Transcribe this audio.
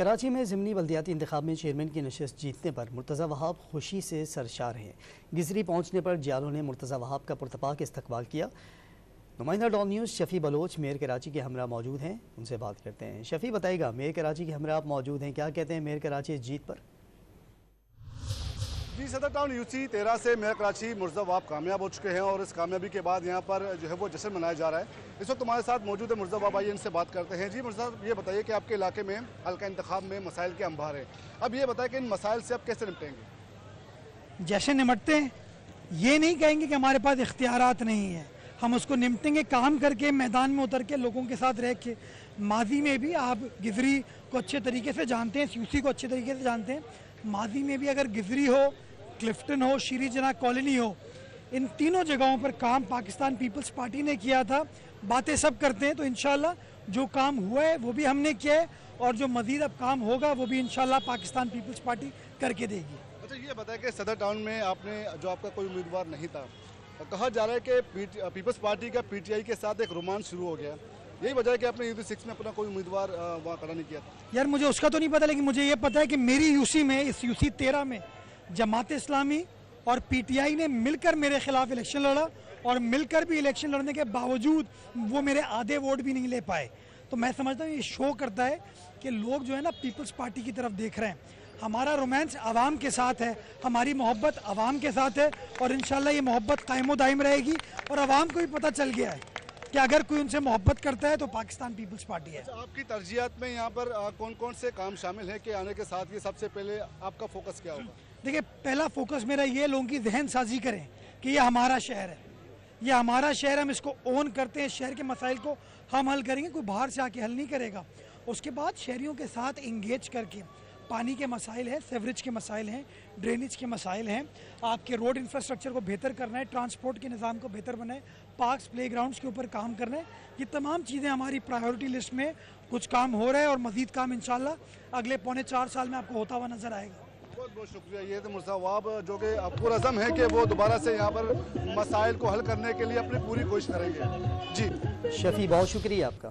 कराची में ज़िमनी बल्दियाती इंतखाब में चेयरमैन की नशस्त जीतने पर मुर्तज़ा वहाब खुशी से सरशार हैं। गिजरी पहुँचने पर जियालों ने मुर्तज़ा वहाब का पुरतपाक इस्तकबाल किया। नुमाइंदा Dawn News Shafi Baloch mayor Karachi के हमरा मौजूद हैं, उनसे बात करते हैं। शफ़ी बताइएगा, मेयर कराची के हमरा आप मौजूद हैं, क्या कहते हैं मेयर कराची इस जीत पर? जी, सदर टाउन यूसी 13 से मेयर कराची मुर्तज़ा वहाब कामयाब हो चुके हैं और इस कामयाबी के बाद यहाँ पर जो है वो जश्न मनाया जा रहा है। इस वक्त हमारे साथ मौजूद है मुर्तज़ा वहाब, आइए इनसे बात करते हैं। जी मुर्तज़ा, ये बताइए कि आपके इलाके में हल्का इंतखाब में मसाइल के अंबार है, अब ये बताएं कि इन मसाइल से आप कैसे निपटेंगे? जैसे निपटते हैं, ये नहीं कहेंगे कि हमारे पास इख्तियारात नहीं है, हम उसको निपटेंगे काम करके, मैदान में उतर के, लोगों के साथ रह के। माजी में भी आप गिजरी को अच्छे तरीके से जानते हैं, यूसी को अच्छे तरीके से जानते हैं। माजी में भी अगर गिजरी हो, क्लिफ्टन हो, शीरी जना कॉलोनी हो, इन तीनों जगहों पर काम पाकिस्तान पीपल्स पार्टी ने किया था। बातें सब करते हैं, तो इंशाल्लाह जो काम हुआ है वो भी हमने किया है और जो मजीद अब काम होगा वो भी इंशाल्लाह पाकिस्तान पीपल्स पार्टी करके देगी। अच्छा, ये बताएं कि सदर टाउन में आपने जो आपका कोई उम्मीदवार नहीं था, कहा जा रहा है कि पीपल्स पार्टी का पीटीआई के साथ एक रोमांस शुरू हो गया, यही वजह है कि आपने यूसी 6 में अपना कोई उम्मीदवार वहाँ खड़ा नहीं किया था? यार मुझे उसका तो नहीं पता, लेकिन मुझे ये पता है कि मेरी यूसी में, इस यूसी 13 में जमात इस्लामी और पीटीआई ने मिलकर मेरे खिलाफ इलेक्शन लड़ा और मिलकर भी इलेक्शन लड़ने के बावजूद वो मेरे आधे वोट भी नहीं ले पाए। तो मैं समझता हूँ ये शो करता है कि लोग जो है ना पीपल्स पार्टी की तरफ देख रहे हैं। हमारा रोमांस आवाम के साथ है, हमारी मोहब्बत आवाम के साथ है और इंशाल्लाह ये मोहब्बत कायमो दायम रहेगी। और आवाम को भी पता चल गया है कि अगर कोई उनसे मोहब्बत करता है तो पाकिस्तान पीपल्स पार्टी है। अच्छा, आपकी तरजीहात में यहाँ पर कौन कौन से काम शामिल है कि आने के साथ ये सबसे पहले आपका फोकस क्या होगा? देखिए, पहला फोकस मेरा ये लोगों की जहन साजी करें कि ये हमारा शहर है, ये हमारा शहर, हम इसको ओन करते हैं, शहर के मसाइल को हम हल करेंगे, कोई बाहर से आके हल नहीं करेगा। उसके बाद शहरियों के साथ इंगेज करके पानी के मसाइल हैं, सेवरेज के मसाइल हैं, ड्रेनेज के मसाइल हैं, आपके रोड इंफ्रास्ट्रक्चर को बेहतर करना है, ट्रांसपोर्ट के निज़ाम को बेहतर बनाए, पार्क्स प्लेग्राउंड्स के ऊपर काम करना है। ये तमाम चीज़ें हमारी प्रायोरिटी लिस्ट में कुछ काम हो रहा है और मज़ीद काम इंशाल्लाह अगले 3.25 साल में आपको होता हुआ नज़र आएगा। बहुत बहुत शुक्रिया। ये तो मुर्तज़ा वहाब जो कि पुरअज़म है कि वो दोबारा से यहाँ पर मसाइल को हल करने के लिए अपनी पूरी कोशिश करेंगे। जी शफ़ी, बहुत शुक्रिया आपका।